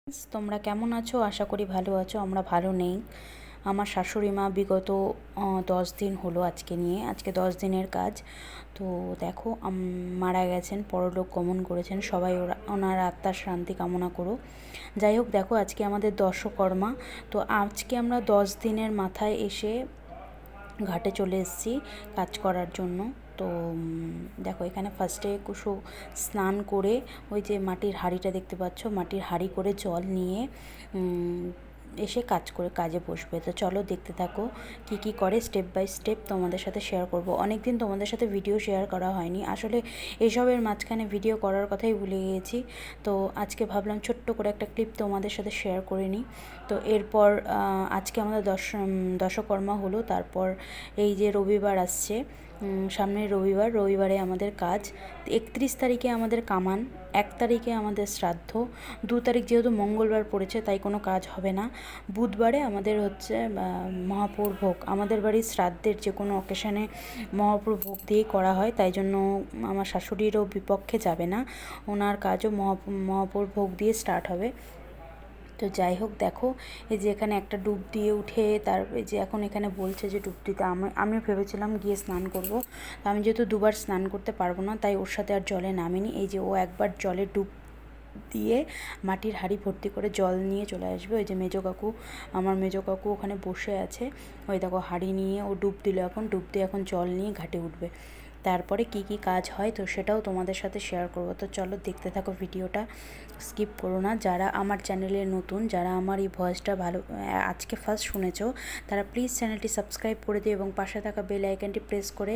তোমরা কেমন আছো? আশা করি ভালো আছো। আমরা ভালো নেই। আমার শাশুড়ি মা বিগত 10 দিন হলো আজকে 10 দিনের কাজ। তো দেখো মারা গেছেন, পরলোক গমন করেছেন। সবাই ওনার আত্মার শান্তি কামনা করো। যাই হোক, দেখো আজকে আমাদের দর্শকর্মা। তো আজকে আমরা 10 দিনের মাথায় এসে ঘাটে চলে এসেছি কাজ করার জন্য। তো দেখো এখানে ফার্স্টে কুসু স্নান করে ওই যে মাটির হাঁড়িটা দেখতে পাচ্ছ, মাটির হাঁড়ি করে জল নিয়ে এসে কাজে বসবে। তো চলো দেখতে থাকো কি কি করে, স্টেপ বাই স্টেপ তোমাদের সাথে শেয়ার করব। অনেক দিন তোমাদের সাথে ভিডিও শেয়ার করা হয়নি, আসলে এইসবের মাঝখানে ভিডিও করার কথাই ভুলে গিয়েছি। তো আজকে ভাবলাম ছোট্ট করে একটা ক্লিপ তোমাদের সাথে শেয়ার করে নিই। তো এরপর আজকে আমাদের দশকর্মা হলো। তারপর এই যে রবিবার আসছে, সামনের রবিবারে আমাদের কাজ। 31 তারিখে আমাদের কামান, 1 তারিখে আমাদের শ্রাদ্ধ, 2 তারিখ যেহেতু মঙ্গলবার পড়েছে তাই কোনো কাজ হবে না। বুধবারে আমাদের হচ্ছে মহাপুর ভোগ। আমাদের বাড়ির শ্রাদ্ধের যে কোনো অকেশনে মহাপুর ভোগ দিয়েই করা হয়, তাই জন্য আমার শাশুড়িরও বিপক্ষে যাবে না, ওনার কাজও মহাপুর ভোগ দিয়ে স্টার্ট হবে। তো যাই হোক, দেখো এই যে এখানে একটা ডুব দিয়ে উঠে এই যে এখন এখানে বলছে যে ডুব দিতে। আমিও ভেবেছিলাম গিয়ে স্নান করব। তো আমি যেহেতু দুবার স্নান করতে পারবো না, তাই ওর সাথে আর জলে নামিনি। এই যে ও একবার জলে ডুব দিয়ে মাটির হাঁড়ি ভর্তি করে জল নিয়ে চলে আসবে। ওই যে আমার মেজো কাকু ওখানে বসে আছে। ওই দেখো হাঁড়ি নিয়ে ও ডুব দিল, এখন ডুব দিয়ে এখন জল নিয়ে ঘাটে উঠবে। তারপরে কি কি কাজ হয় তো সেটাও তোমাদের সাথে শেয়ার করব। তো চলো দেখতে থাকো ভিডিওটা, স্কিপ করো না। যারা আমার চ্যানেলে নতুন, যারা আমার এই ভয়েসটা আজকে ফার্স্ট শুনেছো, তারা প্লিজ চ্যানেলটি সাবস্ক্রাইব করে দিও এবং পাশে থাকা বেল আইকনটি প্রেস করে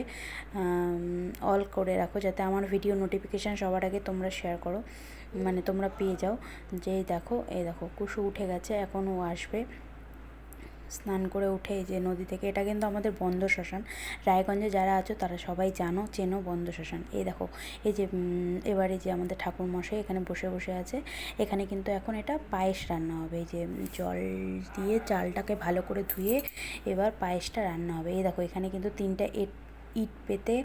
অল করে রাখো, যাতে আমার ভিডিও নোটিফিকেশান সবার আগে তোমরা শেয়ার করো, মানে তোমরা পেয়ে যাও। এই দেখো কুসু উঠে গেছে, এখন ও আসবে স্নান করে উঠে। এই যে নদী থেকে, এটা কিন্তু আমাদের বন্ধ শ্মশান। রায়গঞ্জে যারা আছো তারা সবাই চেনো বন্ধ শ্মশান। এই দেখো এই যে এবারে যে আমাদের ঠাকুরমশাই এখানে বসে বসে আছে। এখানে কিন্তু এখন এটা পায়েস রান্না হবে। এই যে জল দিয়ে চালটাকে ভালো করে ধুয়ে এবার পায়েসটা রান্না হবে। এই দেখো এখানে কিন্তু 3টা ইট পেতে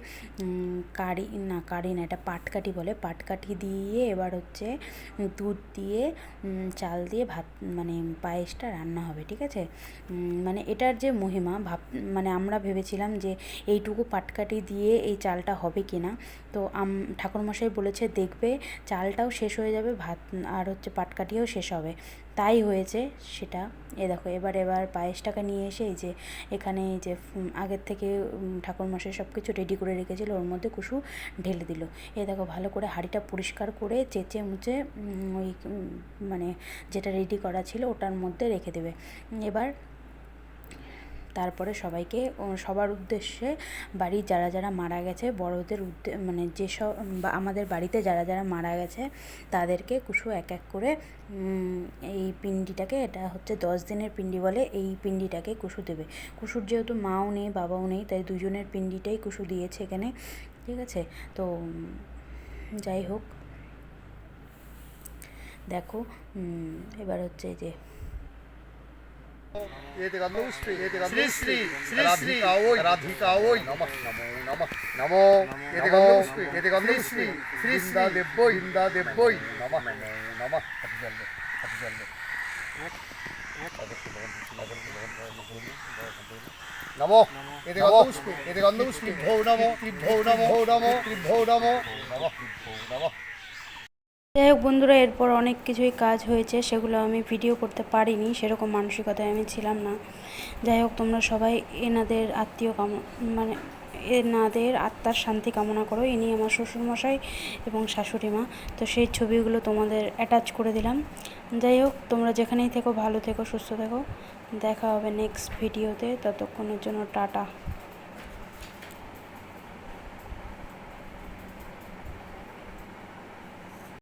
কারি না, এটা পাটকাঠি বলে, পাটকাঠি দিয়ে এবার হচ্ছে দুধ দিয়ে চাল দিয়ে ভাত, মানে পায়েসটা রান্না হবে, ঠিক আছে। মানে এটার যে মহিমা মানে আমরা ভেবেছিলাম যে এইটুকু পাটকাঠি দিয়ে এই চালটা হবে কি না। তো ঠাকুরমশাই বলেছে দেখবে চালটাও শেষ হয়ে যাবে, ভাত আর হচ্ছে পাটকাঠিও শেষ হবে। তাই হয়েছে সেটা। দেখো এবার পায়েসটাকে নিয়ে এসে এই যে এখানে এই যে আগের থেকে ঠাকুরমশাই সব কিছু রেডি করে রেখেছিল, ওর মধ্যে কুসু ঢেলে দিল। দেখো ভালো করে হাঁড়িটা পরিষ্কার করে চেঁচে মুচে ওই মানে যেটা রেডি করা ছিল ওটার মধ্যে রেখে দেবে। এবার তারপরে সবার উদ্দেশ্যে বাড়ির যারা যারা মারা গেছে বড়দের মানে যেসব আমাদের বাড়িতে যারা যারা মারা গেছে তাদেরকে কুসু এক এক করে এই পিণ্ডিটাকে, এটা হচ্ছে 10 দিনের পিণ্ডি বলে, এই পিণ্ডিটাকে কুসু দেবে। কুসুর যেহেতু মাও নেই বাবাও নেই, তাই দুজনের পিণ্ডিটাই কুসু দিয়েছে এখানে, ঠিক আছে। তো যাই হোক, দেখো এবার হচ্ছে এই যে एते गन्धपुष्पे श्री श्री श्री श्री राधिकावै नमः नमो नमः नमो एते गन्धपुष्पे श्री श्री इंदा देव्यै नमः नमो नमः नमो एते गन्धपुष्पे भो नमो नमः नमः। যাই হোক বন্ধুরা, এরপর অনেক কিছুই কাজ হয়েছে, সেগুলো আমি ভিডিও করতে পারিনি, সেরকম মানসিকতায় আমি ছিলাম না। যাই হোক, তোমরা সবাই এনাদের মানে এনাদের আত্মার শান্তি কামনা করো। ইনি আমার শ্বশুরমশাই এবং শাশুড়ি মা। তো সেই ছবিগুলো তোমাদের অ্যাটাচ করে দিলাম। যাই হোক, তোমরা যেখানেই থেকো ভালো থেকো, সুস্থ থেকো। দেখা হবে নেক্সট ভিডিওতে, ততক্ষণের জন্য টাটা।